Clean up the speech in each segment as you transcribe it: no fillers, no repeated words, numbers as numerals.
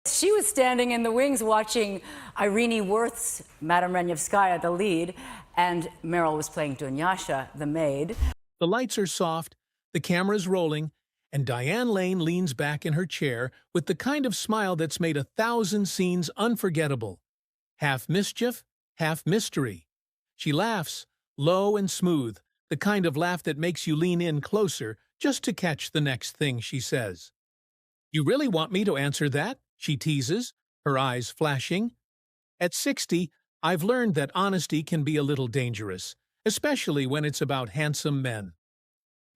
She was standing in the wings watching Irene Worth's Madame Renyevskaya, the lead, and Meryl was playing Dunyasha, the maid. The lights are soft, the camera's rolling, and Diane Lane leans back in her chair with the kind of smile that's made 1,000 scenes unforgettable. Half mischief, half mystery. She laughs, low and smooth, the kind of laugh that makes you lean in closer just to catch the next thing she says. "You really want me to answer that?" she teases, her eyes flashing. At 60, I've learned that honesty can be a little dangerous, especially when it's about handsome men.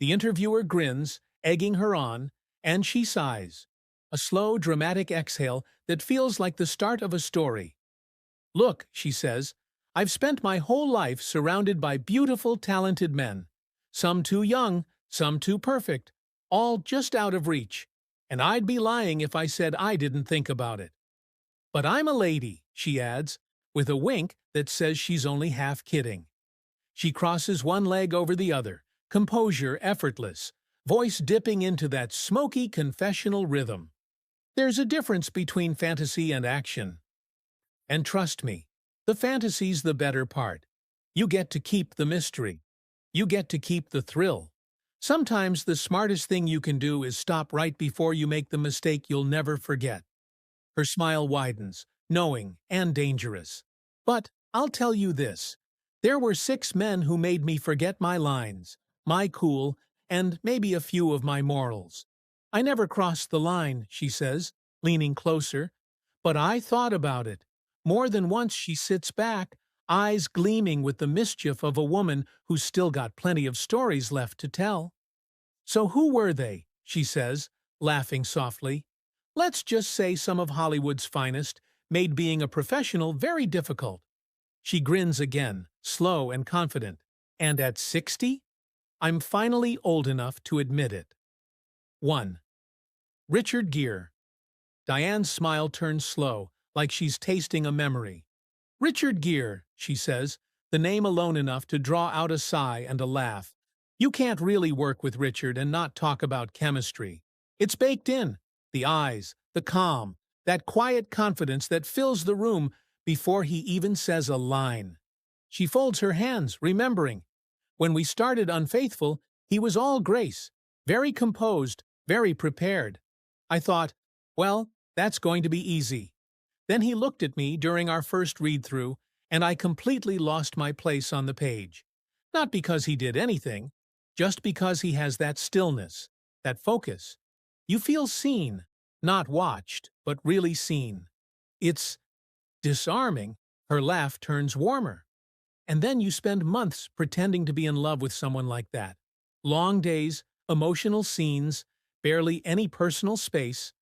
The interviewer grins, egging her on, and she sighs. A slow, dramatic exhale that feels like the start of a story. "Look," she says, "I've spent my whole life surrounded by beautiful, talented men. Some too young, some too perfect, all just out of reach. And I'd be lying if I said I didn't think about it. But I'm a lady," she adds, with a wink that says she's only half kidding. She crosses one leg over the other, composure effortless, voice dipping into that smoky confessional rhythm. There's a difference between fantasy and action. And trust me, the fantasy's the better part. You get to keep the mystery. You get to keep the thrill. Sometimes the smartest thing you can do is stop right before you make the mistake you'll never forget. Her smile widens, knowing and dangerous. "But I'll tell you this. There were 6 men who made me forget my lines, my cool, and maybe a few of my morals. I never crossed the line," she says, leaning closer. "But I thought about it. More than once she sits back, eyes gleaming with the mischief of a woman who's still got plenty of stories left to tell." "So who were they?" she says, laughing softly. "Let's just say some of Hollywood's finest, made being a professional very difficult." She grins again, slow and confident. "And at 60? I'm finally old enough to admit it." 1. Richard Gere. Diane's smile turns slow, like she's tasting a memory. "Richard Gere," she says, the name alone enough to draw out a sigh and a laugh. You can't really work with Richard and not talk about chemistry. It's baked in. The eyes, the calm, that quiet confidence that fills the room before he even says a line. She folds her hands, remembering. When we started Unfaithful, he was all grace, very composed, very prepared. I thought, well, that's going to be easy. Then he looked at me during our first read-through, and I completely lost my place on the page. Not because he did anything, just because he has that stillness, that focus. You feel seen, not watched, but really seen. It's disarming." Her laugh turns warmer. "And then you spend months pretending to be in love with someone like that. Long days, emotional scenes, barely any personal space.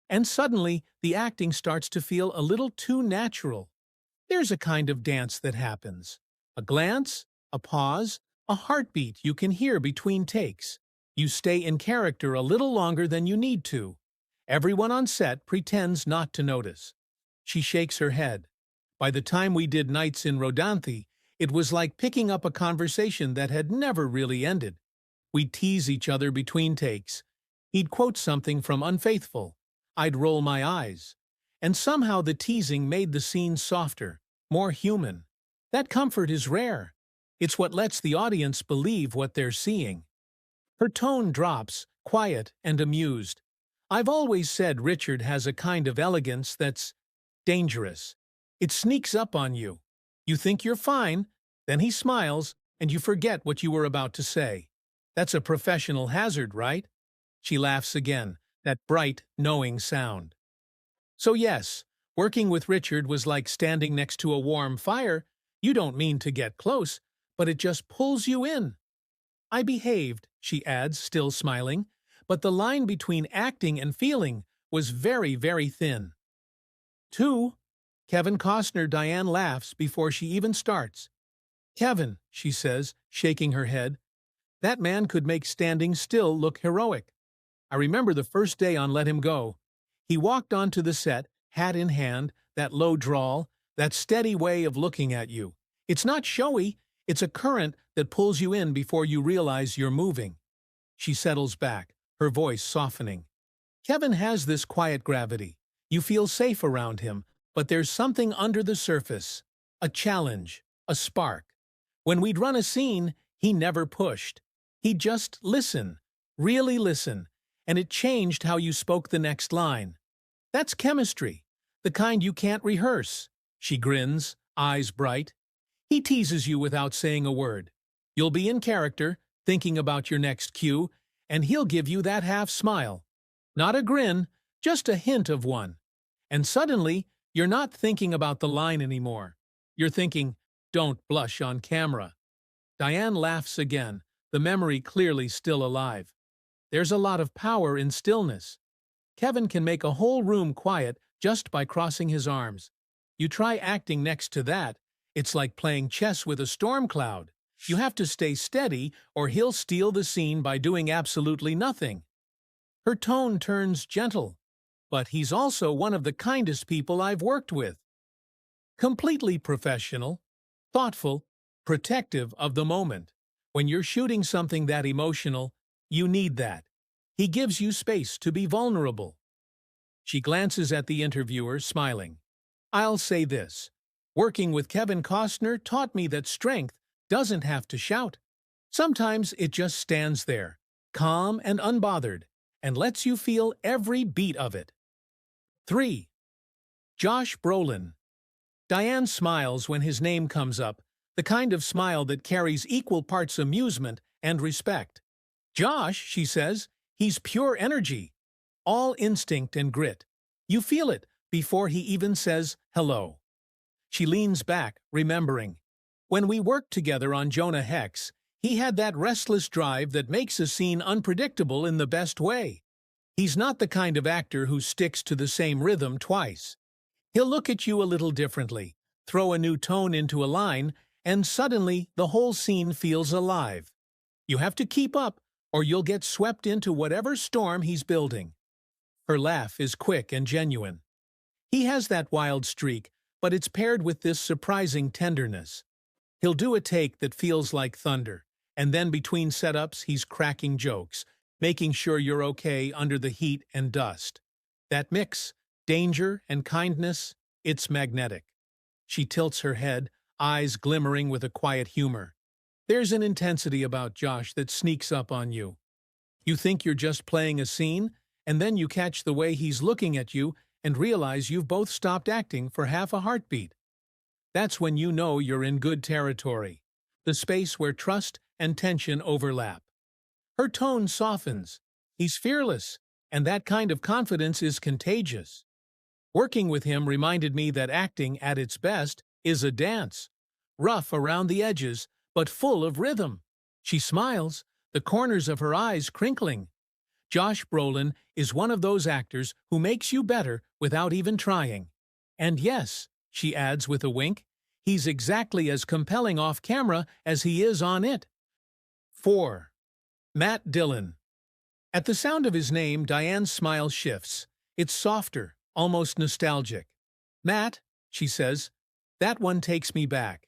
And suddenly, the acting starts to feel a little too natural. There's a kind of dance that happens. A glance, a pause, a heartbeat you can hear between takes. You stay in character a little longer than you need to. Everyone on set pretends not to notice." She shakes her head. "By the time we did Nights in Rodanthe, it was like picking up a conversation that had never really ended. We'd tease each other between takes. He'd quote something from Unfaithful. I'd roll my eyes. And somehow the teasing made the scene softer, more human. That comfort is rare. It's what lets the audience believe what they're seeing." Her tone drops, quiet and amused. "I've always said Richard has a kind of elegance that's dangerous. It sneaks up on you. You think you're fine, then he smiles, and you forget what you were about to say. That's a professional hazard, right?" She laughs again, that bright, knowing sound. "So yes, working with Richard was like standing next to a warm fire. You don't mean to get close, but it just pulls you in." "I behaved," she adds, still smiling, "but the line between acting and feeling was very, very thin." 2. Kevin Costner. Diane laughs before she even starts. "Kevin," she says, shaking her head, "that man could make standing still look heroic. I remember the first day on Let Him Go. He walked onto the set, hat in hand, that low drawl, that steady way of looking at you. It's not showy, it's a current that pulls you in before you realize you're moving." She settles back, her voice softening. "Kevin has this quiet gravity. You feel safe around him, but there's something under the surface. A challenge, a spark. When we'd run a scene, he never pushed. He'd just listen, really listen, and it changed how you spoke the next line. That's chemistry, the kind you can't rehearse. She grins, eyes bright. He teases you without saying a word. You'll be in character, thinking about your next cue, and he'll give you that half smile. Not a grin, just a hint of one. And suddenly, you're not thinking about the line anymore. You're thinking, don't blush on camera. Diane laughs again, the memory clearly still alive. There's a lot of power in stillness. Kevin can make a whole room quiet just by crossing his arms. You try acting next to that, it's like playing chess with a storm cloud. You have to stay steady or he'll steal the scene by doing absolutely nothing. Her tone turns gentle, but he's also one of the kindest people I've worked with. Completely professional, thoughtful, protective of the moment. When you're shooting something that emotional, you need that. He gives you space to be vulnerable. She glances at the interviewer, smiling. I'll say this. Working with Kevin Costner taught me that strength doesn't have to shout. Sometimes it just stands there, calm and unbothered, and lets you feel every beat of it. 3. Josh Brolin. Diane smiles when his name comes up, the kind of smile that carries equal parts amusement and respect. Josh, she says, he's pure energy, all instinct and grit. You feel it before he even says hello. She leans back, remembering. When we worked together on Jonah Hex, he had that restless drive that makes a scene unpredictable in the best way. He's not the kind of actor who sticks to the same rhythm twice. He'll look at you a little differently, throw a new tone into a line, and suddenly the whole scene feels alive. You have to keep up, or you'll get swept into whatever storm he's building. Her laugh is quick and genuine. He has that wild streak, but it's paired with this surprising tenderness. He'll do a take that feels like thunder, and then between setups he's cracking jokes, making sure you're okay under the heat and dust. That mix, danger and kindness, it's magnetic. She tilts her head, eyes glimmering with a quiet humor. There's an intensity about Josh that sneaks up on you. You think you're just playing a scene, and then you catch the way he's looking at you and realize you've both stopped acting for half a heartbeat. That's when you know you're in good territory, the space where trust and tension overlap. Her tone softens. He's fearless, and that kind of confidence is contagious. Working with him reminded me that acting at its best is a dance, rough around the edges, but full of rhythm. She smiles, the corners of her eyes crinkling. Josh Brolin is one of those actors who makes you better without even trying. And yes, she adds with a wink, he's exactly as compelling off camera as he is on it. 4. Matt Dillon. At the sound of his name, Diane's smile shifts. It's softer, almost nostalgic. Matt, she says, that one takes me back.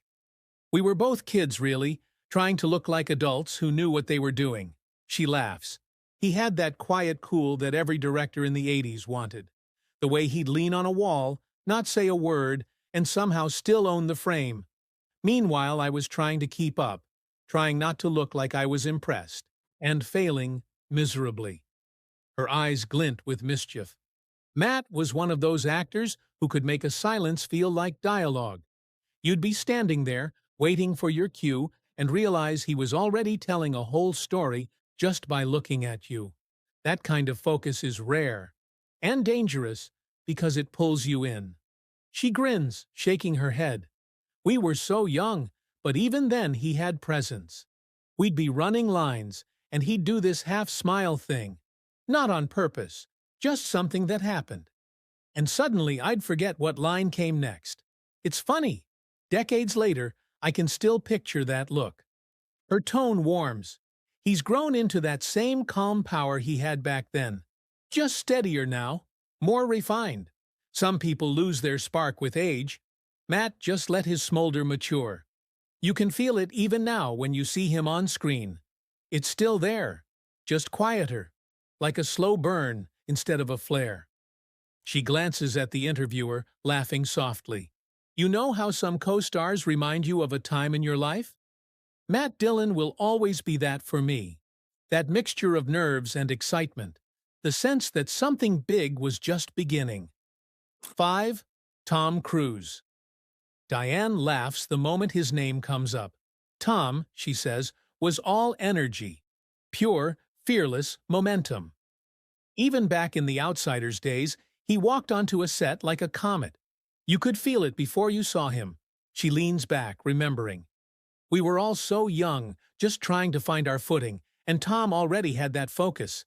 We were both kids, really, trying to look like adults who knew what they were doing. She laughs. He had that quiet cool that every director in the 80s wanted. The way he'd lean on a wall, not say a word, and somehow still own the frame. Meanwhile, I was trying to keep up, trying not to look like I was impressed, and failing miserably. Her eyes glint with mischief. Matt was one of those actors who could make a silence feel like dialogue. You'd be standing there, waiting for your cue, and realize he was already telling a whole story just by looking at you. That kind of focus is rare and dangerous because it pulls you in. She grins, shaking her head. We were so young, but even then he had presence. We'd be running lines, and he'd do this half-smile thing. Not on purpose, just something that happened. And suddenly I'd forget what line came next. It's funny. Decades later, I can still picture that look. Her tone warms. He's grown into that same calm power he had back then. Just steadier now, more refined. Some people lose their spark with age. Matt just let his smolder mature. You can feel it even now when you see him on screen. It's still there, just quieter, like a slow burn instead of a flare. She glances at the interviewer, laughing softly. You know how some co-stars remind you of a time in your life? Matt Dillon will always be that for me. That mixture of nerves and excitement. The sense that something big was just beginning. 5. Tom Cruise. Diane laughs the moment his name comes up. Tom, she says, was all energy. Pure, fearless momentum. Even back in The Outsiders days, he walked onto a set like a comet. You could feel it before you saw him. She leans back, remembering. We were all so young, just trying to find our footing, and Tom already had that focus,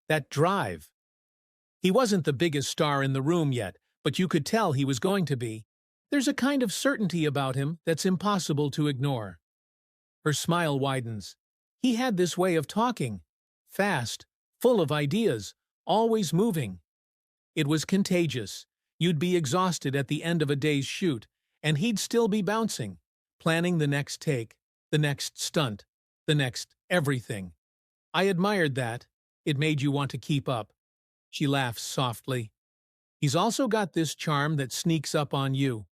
that drive. He wasn't the biggest star in the room yet, but you could tell he was going to be. There's a kind of certainty about him that's impossible to ignore. Her smile widens. He had this way of talking. Fast, full of ideas, always moving. It was contagious. You'd be exhausted at the end of a day's shoot, and he'd still be bouncing, planning the next take, the next stunt, the next everything. I admired that. It made you want to keep up. She laughs softly. He's also got this charm that sneaks up on you.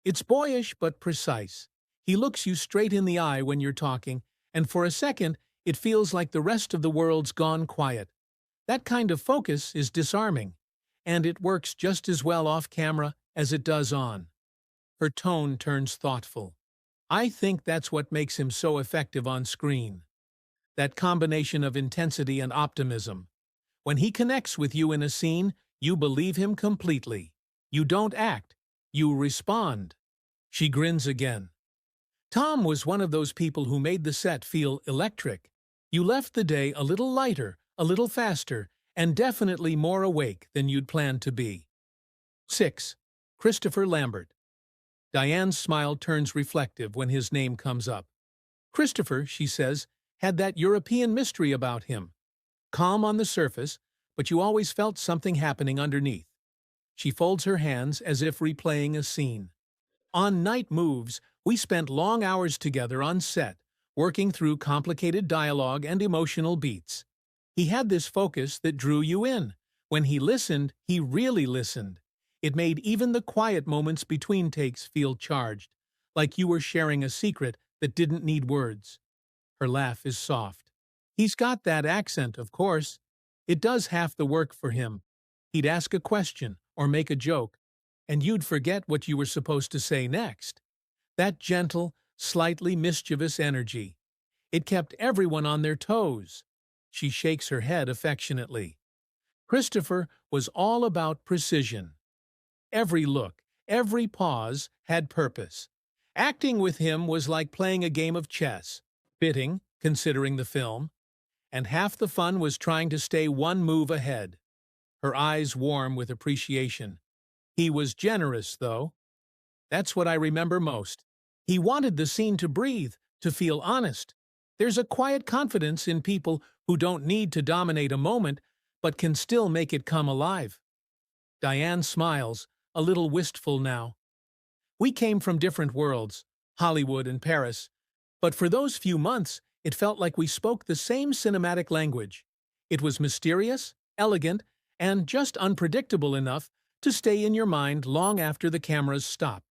It's boyish but precise. He looks you straight in the eye when you're talking, and for a second, it feels like the rest of the world's gone quiet. That kind of focus is disarming, and it works just as well off camera as it does on. Her tone turns thoughtful. I think that's what makes him so effective on screen. That combination of intensity and optimism. When he connects with you in a scene, you believe him completely. You don't act, you respond. She grins again. Tom was one of those people who made the set feel electric. You left the day a little lighter, a little faster, and definitely more awake than you'd planned to be. 6. Christopher Lambert. Diane's smile turns reflective when his name comes up. Christopher, she says, had that European mystery about him. Calm on the surface, but you always felt something happening underneath. She folds her hands as if replaying a scene. On Night Moves, we spent long hours together on set, working through complicated dialogue and emotional beats. He had this focus that drew you in. When he listened, he really listened. It made even the quiet moments between takes feel charged, like you were sharing a secret that didn't need words. Her laugh is soft. He's got that accent, of course. It does half the work for him. He'd ask a question or make a joke, and you'd forget what you were supposed to say next. That gentle, slightly mischievous energy. It kept everyone on their toes. She shakes her head affectionately. Christopher was all about precision. Every look, every pause had purpose. Acting with him was like playing a game of chess, fitting, considering the film, and half the fun was trying to stay one move ahead. Her eyes warm with appreciation. He was generous, though. That's what I remember most. He wanted the scene to breathe, to feel honest. There's a quiet confidence in people who don't need to dominate a moment, but can still make it come alive. Diane smiles, a little wistful now. We came from different worlds, Hollywood and Paris, but for those few months, it felt like we spoke the same cinematic language. It was mysterious, elegant, and just unpredictable enough to stay in your mind long after the cameras stopped.